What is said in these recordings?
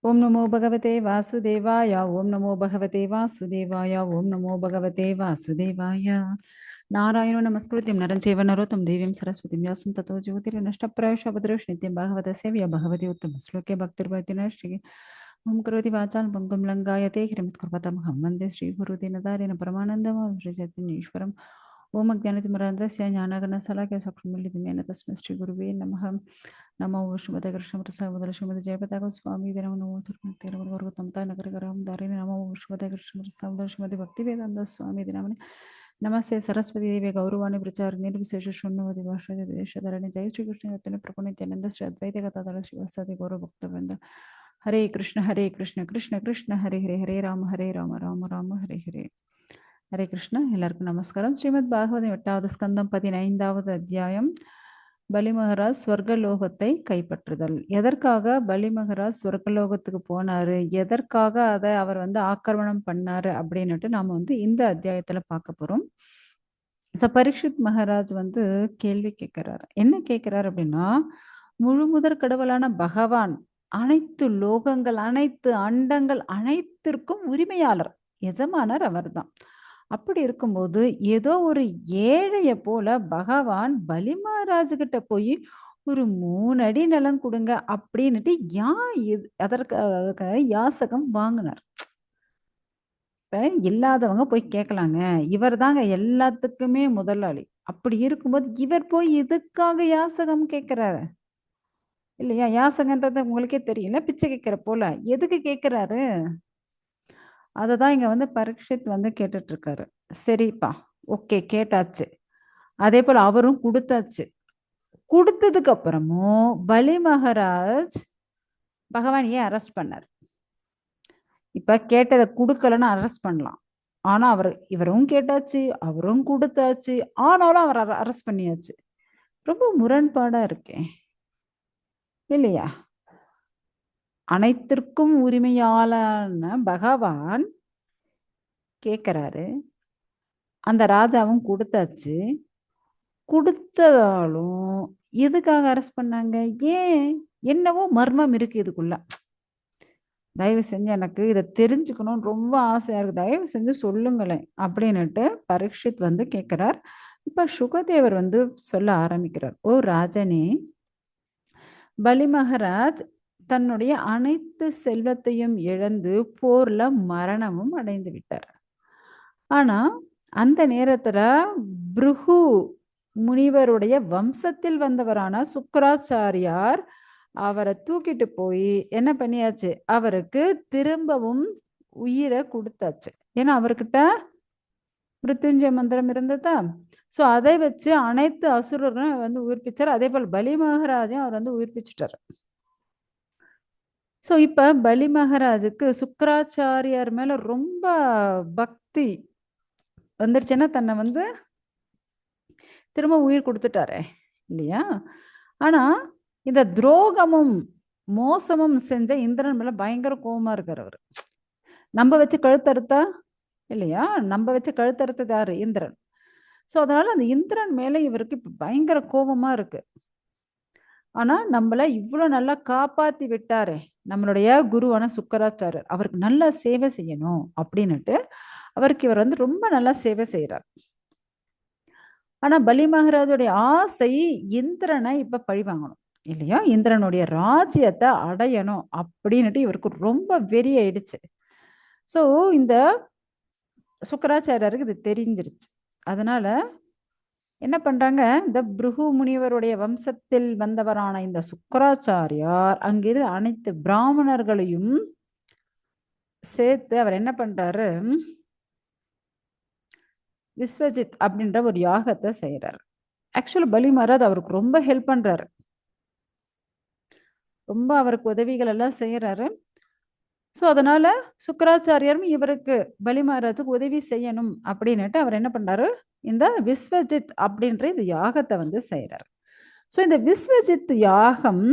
ओम नमो भगवते वासुदेवाय। ओम नमो भगवते वासुदेवाय। ओम नमो भगवते वासुदेवाय। नारायणो नमस्कृत्यं नरं चैव नरोत्तमं देवीं सरस्वतीं व्यासं ततो ज्योतिर्नष्टप्रायश्च भद्रश्च नित्यं भागवतस्य सेव्या भगवती उत्तमश्लोके भक्तिर्भवति नैष्टिके। ओम करोति वाचालं पङ्गुं लङ्घयते ह्रीमत्कृपतमहं वन्दे श्रीगुरुदीनतारेण परमानन्दमां श्रीचैतन्येश्वरम्। ओम अज्ञानतिमिरान्धस्य ज्ञानागणशलाकया चक्षुर्मीलितं येन तस्मै श्रीगुरुवे नमः। नमो विष्णुपते कृष्णप्रसाद श्रीमती जयपताक स्वामी नमो नमो तिरुपतिमता नगरकरं दारिणी नमो विष्णुपते कृष्णप्रसाद श्रीमती भक्तिवेदांत स्वामी नमः। नमस्ते सरस्वती देवी गौरवाणी प्रचार निर्विशेष शून्यवती भाषा देशधरणी जय श्री कृष्ण चैतन्य प्रभु नित्यानंद श्री अद्वैत गदाधर शिवसादि गौरव भक्तवृंद। हरे कृष्ण कृष्ण कृष्ण हरे हरे हरे राम राम राम हरे हरे. ஹரே கிருஷ்ணா. எல்லாருக்கும் நமஸ்காரம். ஸ்ரீமத் பாகவதம் 8வது ஸ்கந்தம் 15வது அத்தியாயம். பலி மகாராஜ் ஸ்வர்கலோகத்தை கைப்பற்றுதல். எதற்காக பலி மகாராஜ் ஸ்வர்கலோகத்துக்கு போனாரு, எதற்காக அதை அவர் ஆக்கிரமணம் பண்ணாரு அப்படின்னுட்டு நாம இந்த அத்தியாயத்துல பார்க்க போறோம். ஸோ பரீட்சித் மகாராஜ் கேள்வி கேட்கிறாரு. என்ன கேட்கிறாரு அப்படின்னா, முழு முதற் கடவுளான பகவான் அனைத்து லோகங்கள், அனைத்து அண்டங்கள் அனைத்திற்கும் உரிமையாளர், எஜமானர் அவர்தான். அப்படி இருக்கும்போது ஏதோ ஒரு ஏழைய போல பகவான் பலி மகாராஜ் கிட்ட போய் ஒரு 3 அடி நிலம் கொடுங்க அப்படின்னுட்டு அதற்கு யாசகம் வாங்கினார். இப்ப இல்லாதவங்க போய் கேட்கலாங்க, இவர் தாங்க எல்லாத்துக்குமே முதலாளி. அப்படி இருக்கும்போது இவர் போய் எதுக்காக யாசகம் கேட்கிறாரு இல்லையா? யாசகன்றது உங்களுக்கே தெரியல, பிச்சை கேட்கிற போல. எதுக்கு கேட்கிறாரு? அததான் இங்க பரீட்சித் கேட்டுட்டு இருக்காரு. சரிப்பா, ஓகே, கேட்டாச்சு. அதே போல அவரும் கொடுத்தாச்சு. கொடுத்ததுக்கு அப்புறமும் பலி மகாராஜ் பகவான் ஏன் அரெஸ்ட் பண்ணார்? இப்ப கேட்டதை கொடுக்கலன்னு அரெஸ்ட் பண்ணலாம். ஆனா இவரும் கேட்டாச்சு, அவரும் கொடுத்தாச்சு, ஆனாலும் அவர் அரெஸ்ட் பண்ணியாச்சு. ரொம்ப முரண்பாடா இருக்கேன் இல்லையா? அனைத்திற்கும் உரிமையாளன பகவான் கேட்கிறாரு, அந்த ராஜாவும் கொடுத்தாச்சு. கொடுத்ததாலும் எதுக்காக அரெஸ்ட் பண்ணாங்க? ஏன்? என்னவோ மர்மம் இருக்கு இதுக்குள்ள. தயவு செஞ்சு எனக்கு இதை தெரிஞ்சுக்கணும்னு ரொம்ப ஆசையா இருக்கு, தயவு செஞ்சு சொல்லுங்களேன் அப்படின்னுட்டு பரீட்சித் கேட்கிறார். இப்ப சுகதேவர் சொல்ல ஆரம்பிக்கிறார். ஓ ராஜனே, பலி மகாராஜ் தன்னுடைய அனைத்து செல்வத்தையும் இழந்து போர்ல மரணமும் அடைந்து விட்டார். ஆனா அந்த நேரத்துல பிருகு முனிவருடைய வம்சத்தில் வந்தவரான சுக்கராச்சாரியார் அவரை தூக்கிட்டு போய் என்ன பண்ணியாச்சு, அவருக்கு திரும்பவும் உயிரை கொடுத்தாச்சு. ஏன்னா அவர்கிட்ட மிருத்யுஞ்சய மந்திரம் இருந்ததா. ஸோ அதை வச்சு அனைத்து அசுரர்களும் உயிர்ப்பிச்சார். அதே போல் பலி மகாராஜையும் அவர் உயிர்ப்பிச்சுட்டார். ஸோ இப்ப பலி மகாராஜுக்கு சுக்கராச்சாரியார் மேல ரொம்ப பக்தி வந்துருச்சுன்னா தன்னை திரும்ப உயிர் கொடுத்துட்டாரே இல்லையா? ஆனா இந்த துரோகமும் மோசமும் செஞ்ச இந்திரன் மேல பயங்கர கோபமா இருக்கார் அவர். நம்ம வச்சு கழுத்தறுத்தா இல்லையா? நம்ம வச்சு கழுத்தறுத்தது யாரு? இந்திரன். ஸோ அதனால அந்த இந்திரன் மேல இவருக்கு இப்ப பயங்கர கோபமா இருக்கு. ஆனா நம்மள இவ்வளவு நல்லா காப்பாத்தி விட்டாரே நம்மளுடைய குருவான சுக்கராச்சாரியர், அவருக்கு நல்லா சேவை செய்யணும் அப்படின்னுட்டு அவருக்கு இவர் ரொம்ப நல்லா சேவை செய்யறார். ஆனா பலி மகாராஜுடைய ஆசை இந்திரனை இப்ப பழி வாங்கணும் இல்லையா? இந்திரனுடைய ராஜ்யத்தை அடையணும் அப்படின்னுட்டு இவருக்கு ரொம்ப வெறி ஆயிடுச்சு. ஸோ இந்த சுக்கராச்சாரியருக்கு இது தெரிஞ்சிருச்சு. அதனால என்ன பண்றாங்க, இந்த பிருகு முனிவருடைய வம்சத்தில் வந்தவரான இந்த சுக்கராச்சாரியார் அங்கிருந்து அனைத்து பிராமணர்களையும் சேர்த்து அவர் என்ன பண்றாரு, விஸ்வஜித் அப்படின்ற ஒரு யாகத்தை செய்யறாரு. ஆக்சுவலி பலி மகாராஜ் அவருக்கு ரொம்ப ஹெல்ப் பண்றாரு, ரொம்ப அவருக்கு உதவிகள் எல்லாம் செய்யறாரு. ஸோ அதனால சுக்கராச்சாரியாரும் இவருக்கு பலி மகாராஜுக்கு உதவி செய்யணும் அப்படின்னுட்டு அவர் என்ன பண்றாரு, இந்த விஸ்வஜித் அப்படின்ற இந்த யாகத்தை செய்யறாரு. ஸோ இந்த விஸ்வஜித் யாகம்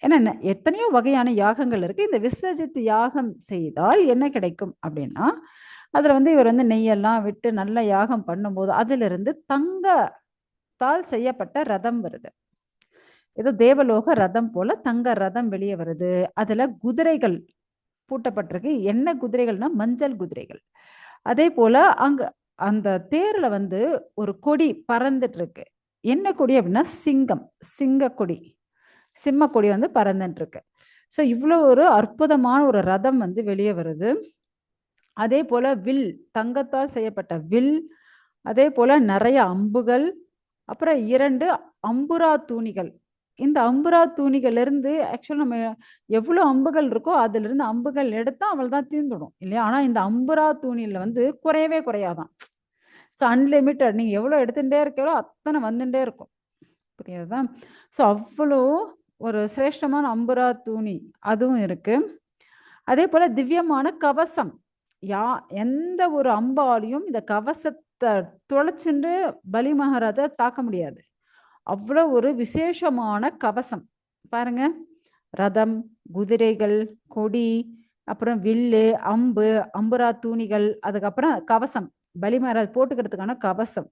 என்ன, எத்தனையோ வகையான யாகங்கள் இருக்கு. இந்த விஸ்வஜித் யாகம் செய்தால் என்ன கிடைக்கும் அப்படின்னா, அதுல இவர் நெய்யெல்லாம் விட்டு நல்ல யாகம் பண்ணும்போது அதுல இருந்து தங்கத்தால் செய்யப்பட்ட ரதம் வருது. ஏதோ தேவலோக ரதம் போல தங்க ரதம் வெளியே வருது. அதுல குதிரைகள் பூட்டப்பட்டிருக்கு. என்ன குதிரைகள்னா மஞ்சள் குதிரைகள். அதே போல அங்க அந்த தேர்ல வந்து ஒரு கொடி பறந்துட்டு இருக்கு. என்ன கொடி அப்படின்னா சிங்கம், சிங்க கொடி, சிம்ம கொடி வந்து பறந்துட்டு இருக்கு. ஸோ இவ்வளோ ஒரு அற்புதமான ஒரு ரதம் வந்து வெளியே வருது. அதே போல வில், தங்கத்தால் செய்யப்பட்ட வில், அதே போல நிறைய அம்புகள், அப்புறம் 2 அம்புரா தூணிகள். இந்த அம்புரா தூணிகள் இருந்து ஆக்சுவல் நம்ம எவ்வளோ அம்புகள் இருக்கோ அதுல இருந்து அம்புகள் எடுத்தா அவள் தான் தீர்ந்துடும் இல்லையா? ஆனா இந்த அம்புரா தூணில வந்து குறையவே குறையாதான். ஸோ அன்லிமிட்டட், நீங்க எவ்வளோ எடுத்துட்டே இருக்கீங்களோ அத்தனை வந்துட்டே இருக்கும். புரியுதா? ஸோ அவ்வளோ ஒரு சிரேஷ்டமான அம்புரா தூணி அதுவும் இருக்கு. அதே போல திவ்யமான கவசம். எந்த ஒரு அம்பாலையும் இந்த கவசத்தை துளைச்சுண்டு பலி மகாராஜா தாக்க முடியாது. அவ்வளோ ஒரு விசேஷமான கவசம் பாருங்க. ரதம், குதிரைகள், கொடி, அப்புறம் வில்லு, அம்பு, அம்புரா தூணிகள், அதுக்கப்புறம் கவசம், பலி மகாராஜ் போட்டுக்கிறதுக்கான கவசம்.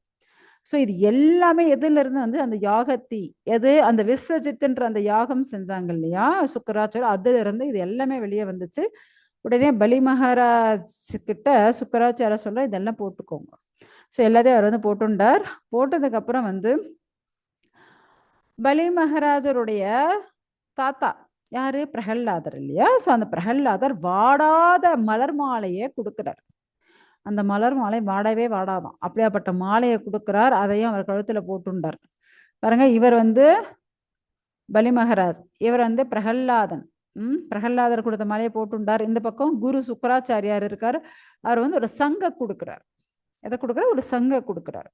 ஸோ இது எல்லாமே எதுல இருந்து வந்து அந்த யாகத்தி, எது அந்த விஸ்வஜித்ன்ற அந்த யாகம் செஞ்சாங்க இல்லையா சுக்கராச்சாரியர், அதுல இருந்து இது எல்லாமே வெளியே வந்துச்சு. உடனே பலி மகாராஜ் கிட்ட சுக்கராச்சாரிய சொல்ல இதெல்லாம் போட்டுக்கோங்க. ஸோ எல்லாத்தையும் அவர் வந்து போட்டுண்டார். போட்டதுக்கு அப்புறம் வந்து பலி மகாராஜருடைய தாத்தா யாரு, பிரகல்லாதர் இல்லையா? ஸோ அந்த பிரகல்லாதர் வாடாத மலர் மாலையை கொடுக்கிறார். அந்த மலர் மாலை வாடவே வாடாதான், அப்படியாப்பட்ட மாலையை கொடுக்கிறார். அதையும் அவர் கழுத்துல போட்டுண்டார். பாருங்க, இவர் வந்து பலி மகாராஜ், இவர் வந்து பிரகல்லாதன். பிரகல்லாதர் கொடுத்த மாலையை போட்டுண்டார். இந்த பக்கம் குரு சுக்கராச்சாரியார் இருக்கார். அவர் வந்து ஒரு சங்க கொடுக்கிறார். எதை கொடுக்கிறார்? ஒரு சங்க கொடுக்கிறார்.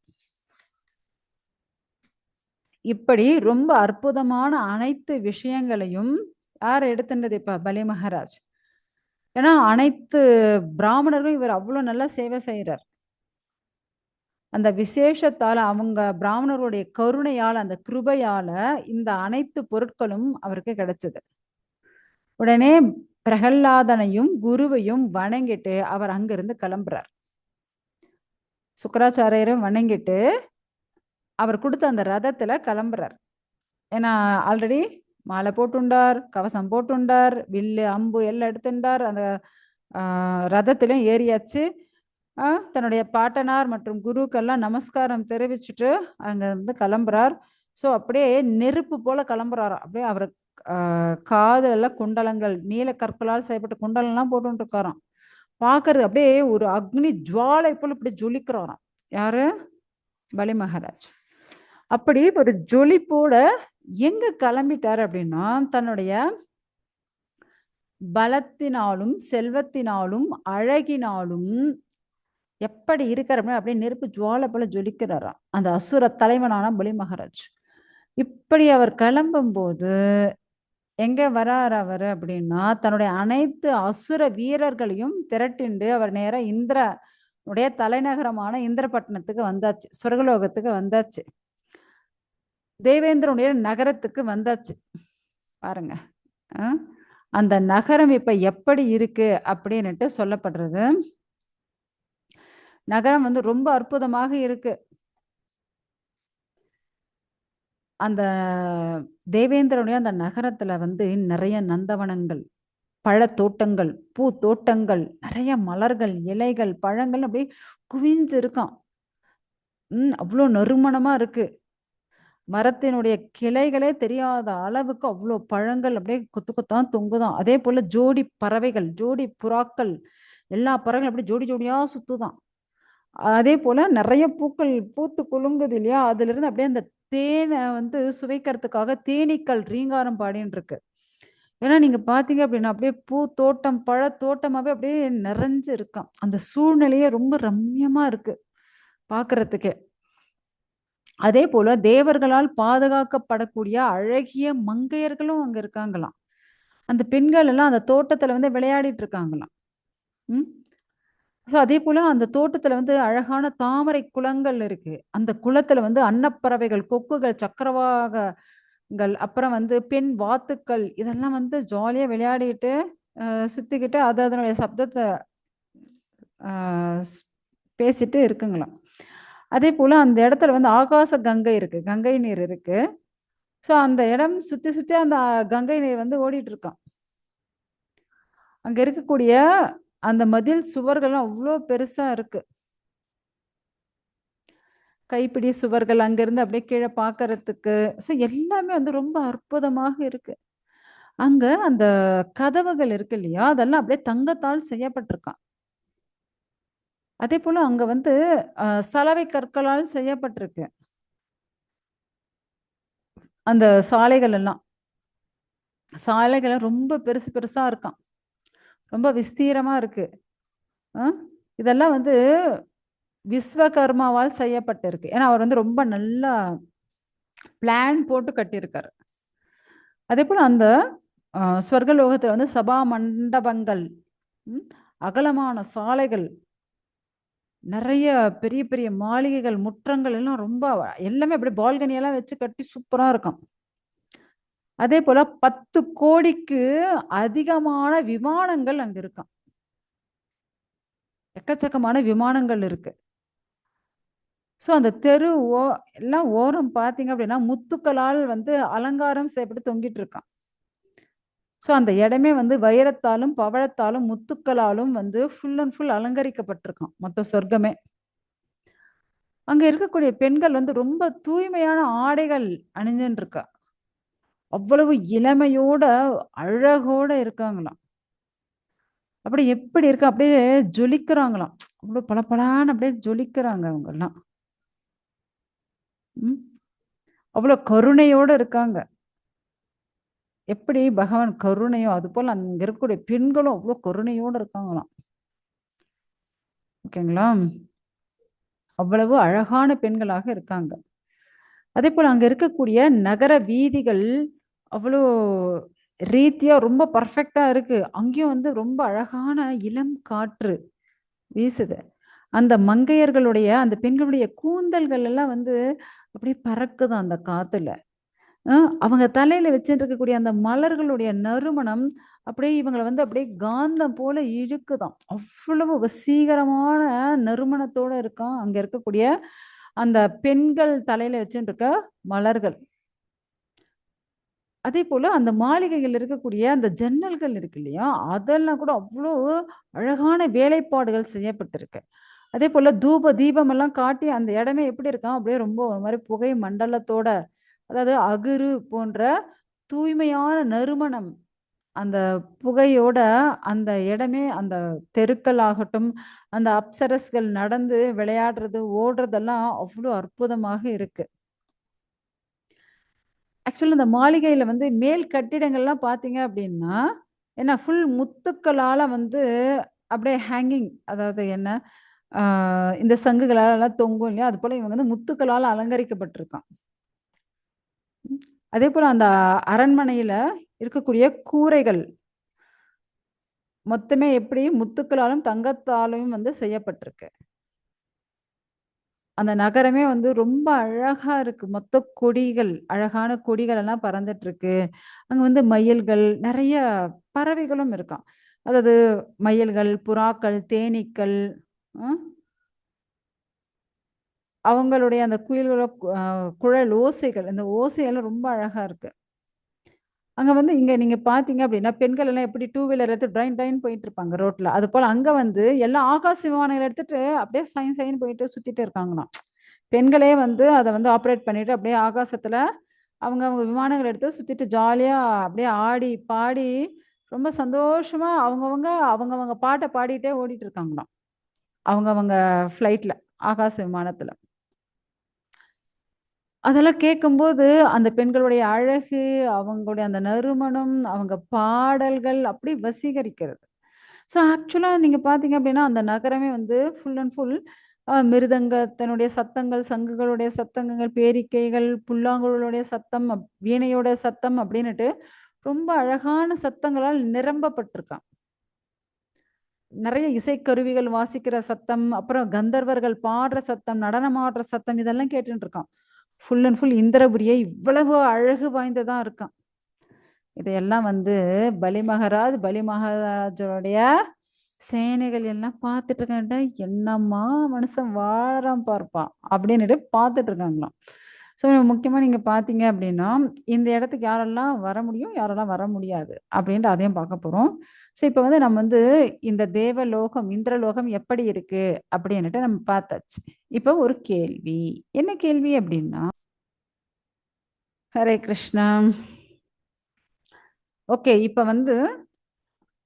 இப்படி ரொம்ப அற்புதமான அனைத்து விஷயங்களையும் யார் எடுத்துட்டது இப்ப பலி மகாராஜ். ஏன்னா அனைத்து பிராமணர்களும் இவர் அவ்வளவு நல்லா சேவை செய்யறார். அந்த விசேஷத்தால, அவங்க பிராமணருடைய கருணையால், அந்த கிருபையால இந்த அனைத்து பொருட்களும் அவருக்கு கிடைச்சது. உடனே பிரகல்லாதனையும் குருவையும் வணங்கிட்டு அவர் அங்கிருந்து கிளம்புறார். சுக்கராச்சாரியரும் வணங்கிட்டு அவர் கொடுத்த அந்த ரதத்துல கிளம்புறார். ஏன்னா ஆல்ரெடி மாலை போட்டுண்டார், கவசம் போட்டுண்டார், வில்லு அம்பு எல்லாம் எடுத்துட்டார். அந்த ரதத்திலும் ஏறியாச்சு. தன்னுடைய பாட்டனார் மற்றும் குருக்கெல்லாம் நமஸ்காரம் தெரிவிச்சுட்டு அங்கிருந்து கிளம்புறார். ஸோ அப்படியே நெருப்பு போல கிளம்புறாராம். அப்படியே அவர் காதெல்லாம் குண்டலங்கள், நீல கற்களால் செய்யப்பட்ட குண்டலம்லாம் போட்டு இருக்காராம். பார்க்கறது அப்படியே ஒரு அக்னி ஜுவாலை போல இப்படி ஜொலிக்கிறாராம். யாரு? பலி மகாராஜ். அப்படி ஒரு ஜொலிப்போட எங்க கிளம்பிட்டாரு அப்படின்னா, தன்னுடைய பலத்தினாலும் செல்வத்தினாலும் அழகினாலும் எப்படி இருக்கார் அப்படின்னா அப்படியே நெருப்பு ஜுவாலை போல ஜொலிக்கிறாராம் அந்த அசுர தலைவனான பலி மகாராஜ். இப்படி அவர் கிளம்பும் போது எங்க வரார் அவர் அப்படின்னா, தன்னுடைய அனைத்து அசுர வீரர்களையும் திரட்டிண்டு அவர் நேர இந்திரனுடைய தலைநகரமான இந்திரபட்டணத்துக்கு வந்தாச்சு, சொர்க்கலோகத்துக்கு வந்தாச்சு, தேவேந்திரனுடைய நகரத்துக்கு வந்தாச்சு. பாருங்க, அந்த நகரம் இப்ப எப்படி இருக்கு அப்படின்னுட்டு சொல்லப்படுறது. நகரம் வந்து ரொம்ப அற்புதமாக இருக்கு. அந்த தேவேந்திரனுடைய அந்த நகரத்துல வந்து நிறைய நந்தவனங்கள், பழத்தோட்டங்கள், பூ தோட்டங்கள், நிறைய மலர்கள், இலைகள், பழங்கள் அப்படியே குவிஞ்சு இருக்கான். அவ்வளோ நறுமணமா இருக்கு. மரத்தினுடைய கிளைகளே தெரியாத அளவுக்கு அவ்வளோ பழங்கள் அப்படியே கொத்து கொத்தான் தொங்குதான். அதே போல ஜோடி பறவைகள், ஜோடி புறாக்கள், எல்லா பறவைகளும் அப்படியே ஜோடி ஜோடியா சுத்துதான். அதே போல நிறைய பூக்கள் பூத்து குலுங்குது இல்லையா? அதுல இருந்து அப்படியே அந்த தேனை வந்து சுவைக்கிறதுக்காக தேனீக்கள் ரீங்காரம் பாடின்னு இருக்கு. ஏன்னா நீங்க பாத்தீங்க அப்படின்னா அப்படியே பூ தோட்டம், பழ தோட்டமாவே அப்படியே நிறைஞ்சு இருக்கான். அந்த சூழ்நிலையே ரொம்ப ரம்யமா இருக்கு பாக்குறதுக்கே. அதே போல தேவர்களால் பாதுகாக்கப்படக்கூடிய அழகிய மங்கையர்களும் அங்க இருக்காங்களாம். அந்த பெண்கள் எல்லாம் அந்த தோட்டத்துல வந்து விளையாடிட்டு இருக்காங்களாம். ஸோ அதே போல அந்த தோட்டத்துல வந்து அழகான தாமரை குளங்கள் இருக்கு. அந்த குளத்துல வந்து அன்னப்பறவைகள், கொக்குகள், சக்கரவாகங்கள், அப்புறம் வந்து பெண் வாத்துக்கள் இதெல்லாம் வந்து ஜாலியா விளையாடிட்டு சுத்திக்கிட்டு அது அதனுடைய சப்தத்தை பேசிட்டு இருக்குங்களாம். அதே போல அந்த இடத்துல வந்து ஆகாச கங்கை இருக்கு, கங்கை நீர் இருக்கு. ஸோ அந்த இடம் சுத்தி சுத்தி அந்த கங்கை நீர் வந்து ஓடிட்டு இருக்கான். அங்க இருக்கக்கூடிய அந்த மதில் சுவர்கள்லாம் அவ்வளோ பெருசா இருக்கு. கைப்பிடி சுவர்கள் அங்கிருந்து அப்படியே கீழே பார்க்கறதுக்கு. ஸோ எல்லாமே வந்து ரொம்ப அற்புதமாக இருக்கு. அங்க அந்த கதவுகள் இருக்கு இல்லையா? அதெல்லாம் அப்படியே தங்கத்தால் செய்யப்பட்டிருக்காம். அதேபோல அங்க வந்து சலவை கற்களால் செய்யப்பட்டிருக்கு. அந்த சாலைகள் எல்லாம். சாலைகள் ரொம்ப பெருசு பெருசா இருக்காம். ரொம்ப விஸ்தீரமா இருக்கு. அ இதெல்லாம் வந்து விஸ்வகர்மாவால் செய்யப்பட்டிருக்கு. ஏன்னா, அவர் வந்து ரொம்ப நல்லா பிளான் போட்டு கட்டியிருக்காரு. அதேபோல அந்த சொர்க்கலோகத்துல வந்து சபா மண்டபங்கள், ம் அகலமான சாலைகள், நெறைய பெரிய பெரிய மாளிகைகள், முற்றங்கள் எல்லாம் ரொம்ப எல்லாமே அப்படியே பால்கனி எல்லாம் வச்சு கட்டி சூப்பரா இருக்கும். அதேபோல 10,00,00,000க்கு அதிகமான விமானங்கள் அங்க இருக்காம். எக்கச்சக்கமான விமானங்கள் இருக்கு. ஸோ அந்த தெரு எல்லாம் ஓரம் பார்த்தீங்க அப்படின்னா, முத்துக்களால் வந்து அலங்காரம் செய்யப்பட்டு தொங்கிட்டு இருக்காம். ஸோ அந்த இடமே வந்து வைரத்தாலும், பவழத்தாலும், முத்துக்களாலும் வந்து ஃபுல் அண்ட் ஃபுல் அலங்கரிக்கப்பட்டிருக்காம். மொத்த சொர்க்கமே. அங்க இருக்கக்கூடிய பெண்கள் வந்து ரொம்ப தூய்மையான ஆடைகள் அணிஞ்சுன்னு இருக்கா. அவ்வளவு இளமையோட, அழகோட இருக்காங்களாம். அப்படியே எப்படி இருக்கு? அப்படியே ஜொலிக்கிறாங்களாம். அவ்வளோ பளபளன்னு அப்படியே ஜொலிக்கிறாங்க அவங்கலாம். ம். அவ்வளோ கருணையோட இருக்காங்க. எப்படி பகவான் கருணையோ, அதுபோல அங்க இருக்கக்கூடிய பெண்களும் அவ்ளோ கருணையோட இருக்காங்களாம். ஓகேங்களா? அவ்வளவு அழகான பெண்களாக இருக்காங்க. அதேபோல அங்க இருக்கக்கூடிய நகர வீதிகள் அவ்வளோ ரீதியா ரொம்ப பெர்ஃபெக்ட்டா இருக்கு. அங்கேயும் வந்து ரொம்ப அழகான இளம் காற்று வீசுது. அந்த மங்கையர்களுடைய, அந்த பெண்களுடைய கூந்தல்கள் எல்லாம் வந்து அப்படியே பறக்குதாம் அந்த காத்துல. அ அவங்க தலையில வச்சுட்டு இருக்கக்கூடிய அந்த மலர்களுடைய நறுமணம், அப்படியே இவங்கள வந்து அப்படியே காந்தம் போல இழுக்குதாம். அவ்வளவு வசீகரமான நறுமணத்தோட இருக்காம், அங்க இருக்கக்கூடிய அந்த பெண்கள் தலையில வச்சுட்டு இருக்க மலர்கள். அதேபோல அந்த மாளிகையில் இருக்கக்கூடிய அந்த ஜன்னல்கள் இருக்கு இல்லையா? அதெல்லாம் கூட அவ்ளோ அழகான வேலைப்பாடுகள் செய்யப்பட்டிருக்கு. அதேபோல தூப தீபம் எல்லாம் காட்டி அந்த இடமே எப்படி இருக்காம்? அப்படியே ரொம்ப ஒரு மாரி புகை மண்டலத்தோட, அதாவது அகுரு போன்ற தூய்மையான நறுமணம். அந்த புகையோட அந்த இடமே அந்த தெருக்கள் ஆகட்டும், அந்த அப்சரஸ்கள் நடந்து விளையாடுறது, ஓடுறதெல்லாம் அவ்ளோ அற்புதமாக இருக்கு. ஆக்சுவலா இந்த மாளிகையில வந்து மேல் கட்டிடங்கள்லாம் பார்த்தீங்க அப்படின்னா, என்ன ஃபுல் முத்துக்களால வந்து அப்படியே ஹேங்கிங் அதாவது என்ன, ஆ இந்த சங்குகளாலலாம் தொங்கும் இல்லையா? அதுபோல இவங்க வந்து முத்துக்களால அலங்கரிக்கப்பட்டிருக்கான். அதேபோல அந்த அரண்மனையில இருக்கக்கூடிய கூரைகள் மொத்தமே எப்படி முத்துக்களாலும், தங்கத்தாலும் வந்து செய்யப்பட்டிருக்கு. அந்த நகரமே வந்து ரொம்ப அழகா இருக்கு. மொத்த கொடிகள், அழகான கொடிகள் எல்லாம் பறந்துட்டு இருக்கு. அங்க வந்து மயில்கள், நெறைய பறவைகளும் இருக்காம். அதாவது மயில்கள், புறாக்கள், தேனீக்கள், அ அவங்களுடைய அந்த குயில்களோட குழல் ஓசைகள், இந்த ஓசையெல்லாம் ரொம்ப அழகா இருக்கு. அங்க வந்து இங்க நீங்க பார்த்தீங்க அப்படின்னா, பெண்கள் எல்லாம் எப்படி டூ வீலர் எடுத்து ட்ரைன் ட்ரைன்னு போயிட்டு இருப்பாங்க ரோட்ல. அதுபோல அங்க வந்து எல்லாம் ஆகாச விமானங்கள எடுத்துட்டு அப்படியே சை சைன்னு போயிட்டு சுத்திட்டு இருக்காங்களாம். பெண்களே வந்து அத வந்து ஆப்பரேட் பண்ணிட்டு அப்படியே ஆகாசத்துல அவங்க அவங்க விமானங்கள எடுத்து சுத்திட்டு ஜாலியா அப்படியே ஆடி, பாடி ரொம்ப சந்தோஷமா அவங்கவங்க அவங்கவங்க பாட்ட பாடிட்டே ஓடிட்டு இருக்காங்களாம். அவங்கவங்க ஃப்ளைட்ல, ஆகாச விமானத்துல. அதெல்லாம் கேட்கும்போது, அந்த பெண்களுடைய அழகு, அவங்களுடைய அந்த நறுமணம், அவங்க பாடல்கள் அப்படி வசீகரிக்கிறது. ஸோ ஆக்சுவலா நீங்க பார்த்தீங்க அப்படின்னா, அந்த நகரமே வந்து ஃபுல் அண்ட் ஃபுல் மிருதங்கத்தினுடைய சத்தங்கள், சங்குகளுடைய சத்தங்கள், பேரிக்கைகள், புல்லாங்குழலுடைய சத்தம், வீணையோட சத்தம் அப்படின்னுட்டு ரொம்ப அழகான சத்தங்களால் நிரம்பப்பட்டிருக்காம். நெறைய இசைக்கருவிகள் வாசிக்கிற சத்தம், அப்புறம் கந்தர்வர்கள் பாடுற சத்தம், நடனமாடுற சத்தம் இதெல்லாம் கேட்டுட்டு இருக்கான். ஃபுல் அண்ட் ஃபுல் இந்திரபுரியே இவ்வளவு அழகு வாய்ந்ததா இருக்காம். இதையெல்லாம் வந்து பலி மகாராஜருடைய சேனைகள் எல்லாம் பார்த்துட்டு இருக்காங்க. "என்னம்மா மனுஷன் வாழறான் பாருப்பா" அப்படின்னுட்டு பார்த்துட்டு இருக்காங்களாம். ஸோ முக்கியமா நீங்க பார்த்தீங்க அப்படின்னா, இந்த இடத்துக்கு யாரெல்லாம் வர முடியும், யாரெல்லாம் வர முடியாது அப்படின்ட்டு அதையும் பார்க்க போறோம். ஸோ இப்ப வந்து நம்ம வந்து இந்த தேவலோகம், இந்திரலோகம் எப்படி இருக்கு அப்படின்னுட்டு நம்ம பார்த்தாச்சு. இப்ப ஒரு கேள்வி. என்ன கேள்வி அப்படின்னா, ஹரே கிருஷ்ணா. ஓகே. இப்ப வந்து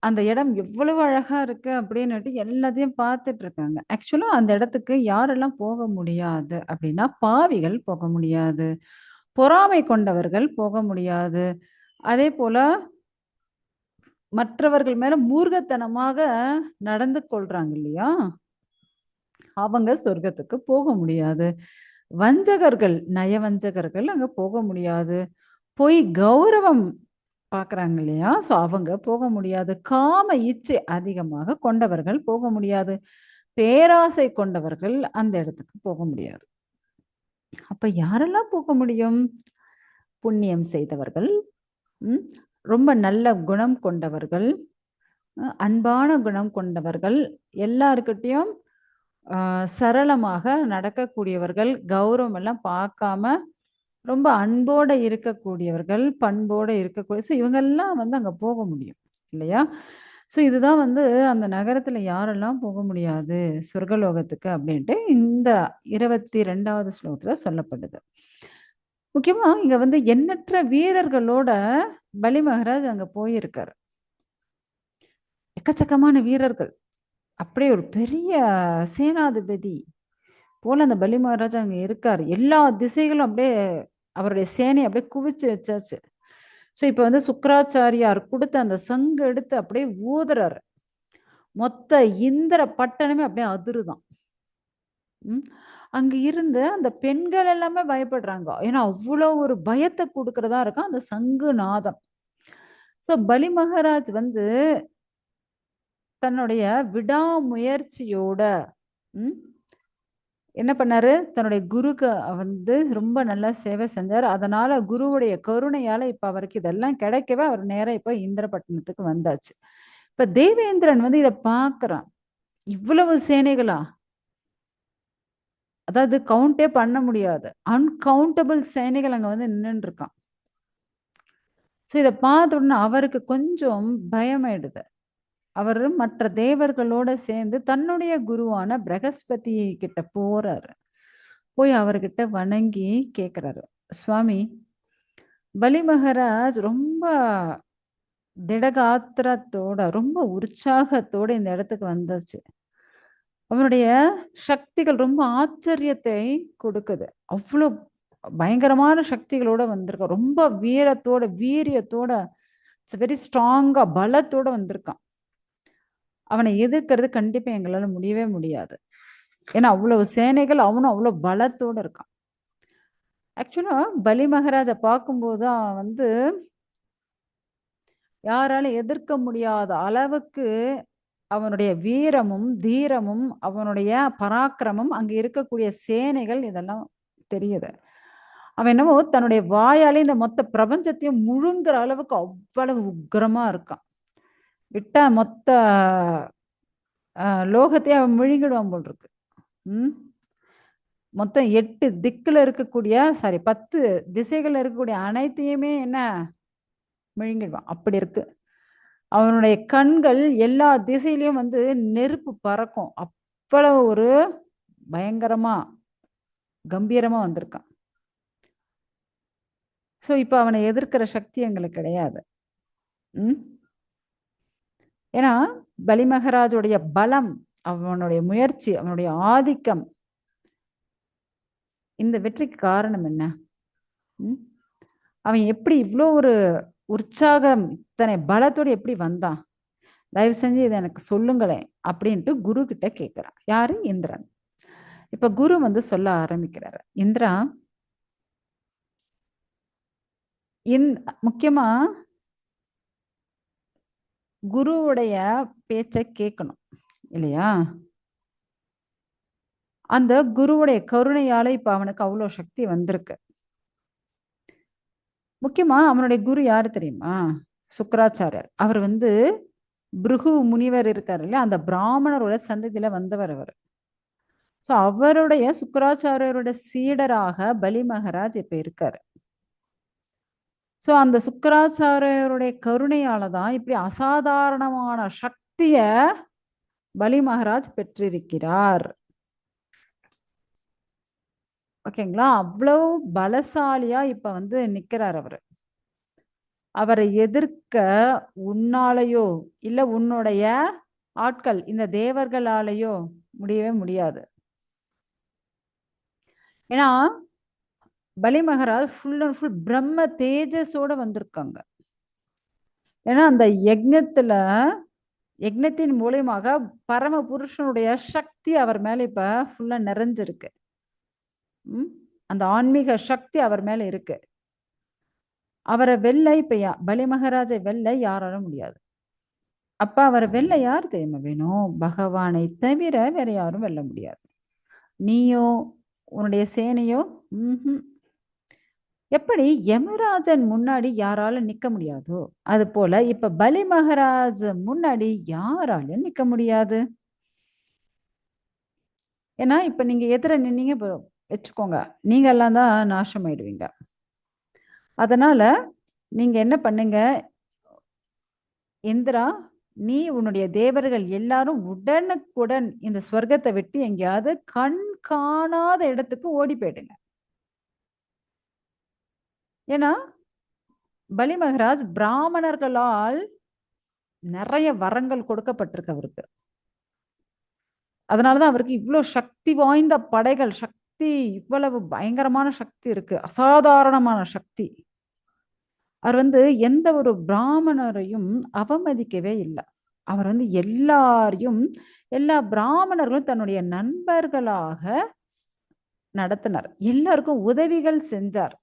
அந்த இடம் எவ்வளவு அழகா இருக்கு அப்படின்னுட்டு எல்லாத்தையும் பார்த்துட்டு இருக்காங்க. ஆக்சுவலா அந்த இடத்துக்கு யாரெல்லாம் போக முடியாது அப்படின்னா, பாவிகள் போக முடியாது. பொறாமை கொண்டவர்கள் போக முடியாது. அதேபோல மற்றவர்கள் மேல மூர்க்கத்தனமாக நடந்து கொள்றாங்க இல்லையா? அவங்க சொர்க்கத்துக்கு போக முடியாது. வஞ்சகர்கள், நயவஞ்சகர்கள் அங்க போக முடியாது. பொய் கௌரவம் பார்க்குறாங்க இல்லையா? ஸோ அவங்க போக முடியாது. காம இச்சை அதிகமாக கொண்டவர்கள் போக முடியாது. பேராசை கொண்டவர்கள் அந்த இடத்துக்கு போக முடியாது. அப்ப யாரெல்லாம் போக முடியும்? புண்ணியம் செய்தவர்கள், ம். ரொம்ப நல்ல குணம் கொண்டவர்கள், அன்பான குணம் கொண்டவர்கள், எல்லார்கிட்டயும் சரளமாக நடக்கக்கூடியவர்கள், கௌரவம் எல்லாம் பார்க்காம ரொம்ப அன்போட இருக்கக்கூடியவர்கள், பண்போட இருக்கக்கூடிய ஸோ இவங்கெல்லாம் வந்து அங்க போக முடியும். இல்லையா? ஸோ இதுதான் வந்து அந்த நகரத்துல யாரெல்லாம் போக முடியாது சொர்க்கலோகத்துக்கு அப்படின்ட்டு இந்த 22வது ஸ்லோகத்துல சொல்லப்படுது. முக்கியமா இங்க வந்து எண்ணற்ற வீரர்களோட பலி மகாராஜ் அங்க போயிருக்காரு. எக்கச்சக்கமான வீரர்கள். அப்படியே ஒரு பெரிய சேனாதிபதி போல அந்த பலி மகாராஜ் அங்க இருக்காரு. எல்லா திசைகளும் அப்படியே அவருடைய சேனைய அப்படியே குவிச்சு வச்சாச்சு. ஸோ இப்ப வந்து சுக்கிராச்சாரியார் குடுத்த அந்த சங்கு எடுத்து அப்படியே ஊதுறாரு. மொத்த இந்திர பட்டணமே அப்படியே அதிருதாம். ம். அங்க இருந்த அந்த பெண்கள் எல்லாமே பயப்படுறாங்க. ஏன்னா, அவ்ளோ ஒரு பயத்த குடுக்கிறதா இருக்காம் அந்த சங்கு நாதம். ஸோ பலி மகாராஜ் வந்து தன்னுடைய விடாமுயற்சியோட ம். என்ன பண்ணாரு? தன்னுடைய குருக்கு வந்து ரொம்ப நல்லா சேவை செஞ்சாரு. அதனால குருவுடைய கருணையால இப்ப அவருக்கு இதெல்லாம் கிடைக்கவே அவர் நேரா இப்ப இந்திரபட்டணத்துக்கு வந்தாச்சு. இப்ப தேவேந்திரன் வந்து இத பார்க்குறான். இவ்வளவு சேனைகளா? அதாவது கவுண்டே பண்ண முடியாது. அன்கவுண்டபிள் சேனைகள் அங்க வந்து நின்னுட்டு இருக்கான். ஸோ இத பார்த்த உடனே அவருக்கு கொஞ்சம் பயமாயிடுது. அவரு மற்ற தேவர்களோட சேர்ந்து தன்னுடைய குருவான பிரகஸ்பதி கிட்ட போறாரு. போய் அவர்கிட்ட வணங்கி கேட்கிறாரு. சுவாமி, பலி மகாராஜ் ரொம்ப திடகாத்திரத்தோட, ரொம்ப உற்சாகத்தோட இந்த இடத்துக்கு வந்தாச்சு. அவனுடைய சக்திகள் ரொம்ப ஆச்சரியத்தை கொடுக்குது. அவ்ளோ பயங்கரமான சக்திகளோட வந்திருக்கான். ரொம்ப வீரத்தோட, வீரியத்தோட, வெரி ஸ்ட்ராங்கா பலத்தோட வந்திருக்கான். அவனை எதிர்க்கிறது கண்டிப்பா எங்களால முடியவே முடியாது. ஏன்னா அவ்வளவு சேனைகள், அவனும் அவ்வளோ பலத்தோட இருக்கான். ஆக்சுவலா பலி மகாராஜ பார்க்கும்போது தான் வந்து யாராலும் எதிர்க்க முடியாத அளவுக்கு அவனுடைய வீரமும், தீரமும், அவனுடைய பராக்கிரமம், அங்க இருக்கக்கூடிய சேனைகள் இதெல்லாம் தெரியுது. அவன் என்னவோ தன்னுடைய வாயாலே இந்த மொத்த பிரபஞ்சத்தையும் முழுங்குற அளவுக்கு அவ்வளவு உக்கிரமா இருக்கான். விட்டா மொத்த லோகத்தையும் அவன் முழுங்கிடுவான் போல் இருக்கு. ம். மொத்தம் 8 திக்குல இருக்கக்கூடிய 10 திசைகள்ல இருக்கக்கூடிய அனைத்தையுமே என்ன விழுங்கிடுவான். அப்படி இருக்கு. அவனுடைய கண்கள் எல்லா திசையிலயும் வந்து நெருப்பு பறக்கும். அவ்வளவு ஒரு பயங்கரமா, கம்பீரமா வந்திருக்கான். ஸோ இப்ப அவனை எதிர்க்கிற சக்தி எங்களுக்கு கிடையாது. ம். ஏன்னா, பலி மகாராஜுடைய பலம், அவனுடைய முயற்சி, அவனுடைய ஆதிக்கம், இந்த வெற்றிக்கு காரணம் என்ன? ம். அவன் எப்படி இவ்ளோ ஒரு உற்சாகம், இத்தனை பலத்தோட எப்படி வந்தான்? தயவு செஞ்சு இத எனக்கு சொல்லுங்களேன் அப்படின்ட்டு குரு கிட்ட கேட்கிறான். யாரு? இந்திரன். இப்ப குரு வந்து சொல்ல ஆரம்பிக்கிறாரு. இந்திரா, இந் முக்கியமா குருவுடைய பேச்ச கேட்கணும். இல்லையா? அந்த குருவுடைய கருணையால இப்ப அவனுக்கு அவ்ளோ சக்தி வந்திருக்கு. முக்கியமா அவனுடைய குரு யாரு தெரியுமா? சுக்கிராச்சாரியார். அவர் வந்து பிருகு முனிவர் இருக்காரு இல்லையா? அந்த பிராமணரோட சந்ததியில வந்தவர் அவரு. ஸோ அவருடைய சுக்கராச்சாரியரோட சீடராக பலி மகாராஜ் இப்ப இருக்காரு. ஸோ அந்த சுக்கராச்சாரியருடைய கருணையால தான் இப்படி அசாதாரணமான சக்திய பலி மகாராஜ் பெற்றிருக்கிறார். ஓகேங்களா? அவ்வளவு பலசாலியா இப்ப வந்து நிக்கிறார் அவரு. அவரை எதிர்க்க உன்னாலேயோ இல்ல உன்னுடைய ஆட்கள் இந்த தேவர்களாலேயோ முடியவே முடியாது. ஏன்னா பலி மகாராஜ் ஃபுல் அண்ட் ஃபுல் பிரம்ம தேஜஸோட வந்திருக்காங்க. ஏன்னா அந்த யக்ஞத்தின் மூலியமாக பரம புருஷனுடைய சக்தி அவர் மேல இப்ப ஃபுல்லா நிறைஞ்சிருக்கு. அந்த ஆன்மீக சக்தி அவர் மேல இருக்கு. அவரை வெல்ல இப்ப பலி மகாராஜை வெல்ல யாராலும் முடியாது. அப்ப அவரை வெல்ல யார் தெரியுமா வேணும்? பகவானை தவிர வேற யாரும் வெல்ல முடியாது. நீயோ உன்னுடைய சேனையோ எப்படி யமராஜன் முன்னாடி யாராலும் நிக்க முடியாதோ அது போல இப்ப பலி மகாராஜ் முன்னாடி யாராலும் நிக்க முடியாது. ஏன்னா இப்ப நீங்க எதிர நின்னீங்க வச்சுக்கோங்க, நீங்க எல்லாம் தான் நாசமாயிடுவீங்க. அதனால நீங்க என்ன பண்ணுங்க, இந்திரா நீ உன்னுடைய தேவர்கள் எல்லாரும் உடனுக்குடன் இந்த ஸ்வர்க்கத்தை விட்டு எங்கேயாவது கண் காணாத இடத்துக்கு ஓடி போயிடுங்க. ஏன்னா பலி மகாராஜ் பிராமணர்களால் நிறைய வரங்கள் கொடுக்கப்பட்டிருக்கு அவருக்கு. அதனாலதான் அவருக்கு இவ்வளவு சக்தி வாய்ந்த படைகள், சக்தி இவ்வளவு பயங்கரமான சக்தி இருக்கு, அசாதாரணமான சக்தி. அவர் வந்து எந்த ஒரு பிராமணரையும் அவமதிக்கவே இல்லை. அவர் வந்து எல்லா பிராமணர்களும் தன்னுடைய நண்பர்களாக நடத்தினார், எல்லாருக்கும் உதவிகள் செஞ்சார்.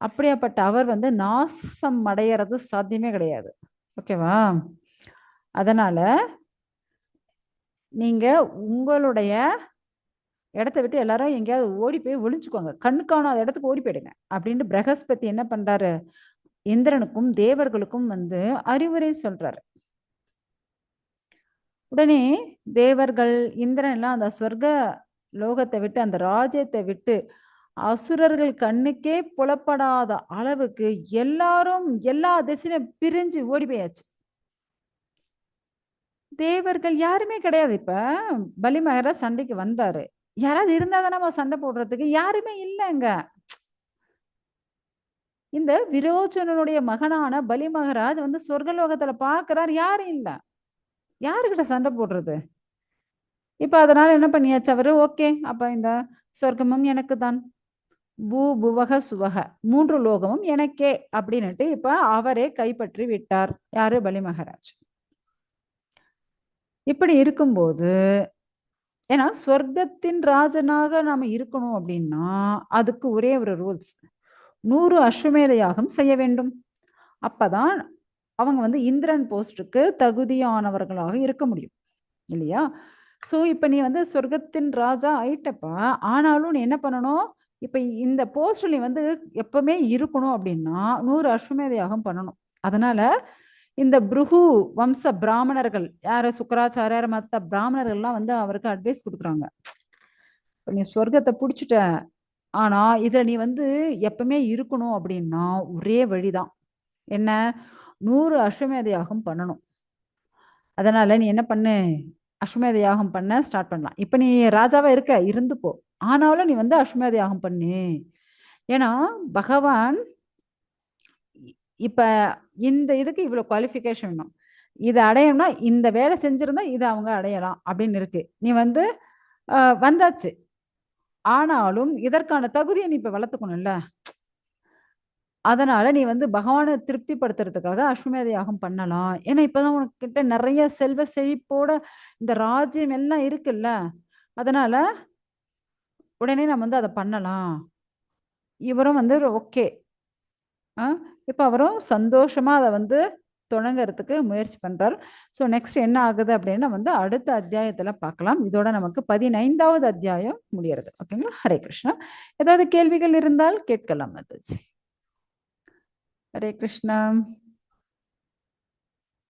அப்படியாப்பட்ட அவர் வந்து நாசம் அடையிறது சாத்தியமே கிடையாது. ஓகேவா? அதனால நீங்க உங்களுடைய இடத்த விட்டு எல்லாரும் எங்கேயாவது ஓடி போய் ஒளிஞ்சுக்கோங்க, கண்ணு காணாத இடத்துக்கு ஓடி போயிடுங்க அப்படின்னு பிரகஸ்பதி என்ன பண்றாரு, இந்திரனுக்கும் தேவர்களுக்கும் வந்து அறிவுரை சொல்றாரு. உடனே தேவர்கள் இந்திரன் எல்லாம் அந்த ஸ்வர்க லோகத்தை விட்டு அந்த ராஜ்யத்தை விட்டு அசுரர்கள் கண்ணுக்கே புலப்படாத அளவுக்கு எல்லாரும் எல்லா திசையிலும் பிரிஞ்சு ஓடி போயாச்சு. தேவர்கள் யாருமே கிடையாது. இப்ப பலி மகாராஜ் சண்டைக்கு வந்தாரு, யாராவது இருந்தா தானே சண்டை போடுறதுக்கு, யாருமே இல்லைங்க. இந்த விரோச்சனனுடைய மகனான பலி மகாராஜ் வந்து சொர்க்கலோகத்துல பாக்குறாரு, யாரும் இல்ல, யாருக்கிட்ட சண்டை போடுறது? இப்ப அதனால என்ன பண்ணியாச்சு அவரு, ஓகே அப்ப இந்த சொர்க்கமும் எனக்கு தான், பூ புவக சுவக 3 லோகமும் எனக்கே அப்படின்னுட்டு இப்ப அவரே கைப்பற்றி விட்டார். யாரு? பலி மகாராஜ். இப்படி இருக்கும்போது ஏன்னா ஸ்வர்க்கத்தின் ராஜனாக நாம இருக்கணும் அப்படின்னா அதுக்கு ஒரே ஒரு ரூல்ஸ், 100 அஸ்வமேத யாகம் செய்ய வேண்டும். அப்பதான் அவங்க வந்து இந்திரன் போஸ்டுக்கு தகுதியானவர்களாக இருக்க முடியும், இல்லையா? சோ இப்ப நீ வந்து சொர்க்கத்தின் ராஜா ஆயிட்டப்பா, ஆனாலும் நீ என்ன பண்ணணும், இப்ப இந்த போஸ்ட்ல நீ வந்து எப்பவுமே இருக்கணும் அப்படின்னா 100 அஸ்வமேத யாகம் பண்ணணும். அதனால இந்த புருகு வம்ச பிராமணர்கள் யார சுக்கராச்சாரியர் மத்த பிராமணர்கள்லாம் வந்து அவருக்கு அட்வைஸ் கொடுக்குறாங்க, நீ சொர்க்கத்தை புடிச்சிட்ட, ஆனா இதுல நீ வந்து எப்பவுமே இருக்கணும் அப்படின்னா ஒரே வழிதான், என்ன? 100 அஸ்வமேத யாகம் பண்ணணும். அதனால நீ என்ன பண்ணு, அஸ்வமேத யாகம் பண்ண ஸ்டார்ட் பண்ணலாம். இப்ப நீ ராஜாவா இருந்துக்கோ, ஆனாலும் நீ வந்து அஸ்வமேத யாகம் பண்ணு. ஏன்னா பகவான் இப்ப இந்த இதுக்கு இவ்வளவு குவாலிஃபிகேஷன் வேணும், இதை அடையணும்னா இந்த வேலை செஞ்சிருந்தா இதை அவங்க அடையலாம் அப்படின்னு இருக்கு. நீ வந்து வந்தாச்சு, ஆனாலும் இதற்கான தகுதியை நீ இப்ப வளர்த்துக்கணும்ல. அதனால நீ வந்து பகவானை திருப்திப்படுத்துறதுக்காக அஸ்வமேத யாகம் பண்ணலாம். ஏன்னா இப்பதான் உனக்கிட்ட நிறைய செல்வ செழிப்போட இந்த ராஜ்யம் எல்லாம் இருக்குல்ல, அதனால உடனே நம்ம வந்து அதை பண்ணலாம். இவரும் வந்து ஓகே, இப்ப அவரும் சந்தோஷமா அதை வந்து தொடங்கறதுக்கு முயற்சி பண்றாரு. ஸோ நெக்ஸ்ட் என்ன ஆகுது அப்படின்னா வந்து அடுத்த அத்தியாயத்துல பார்க்கலாம். இதோட நமக்கு 15வது அத்தியாயம் முடியறது. ஓகேங்களா? ஹரே கிருஷ்ணா. ஏதாவது கேள்விகள் இருந்தால் கேட்கலாம். மதாஜி. ஹரே கிருஷ்ணா.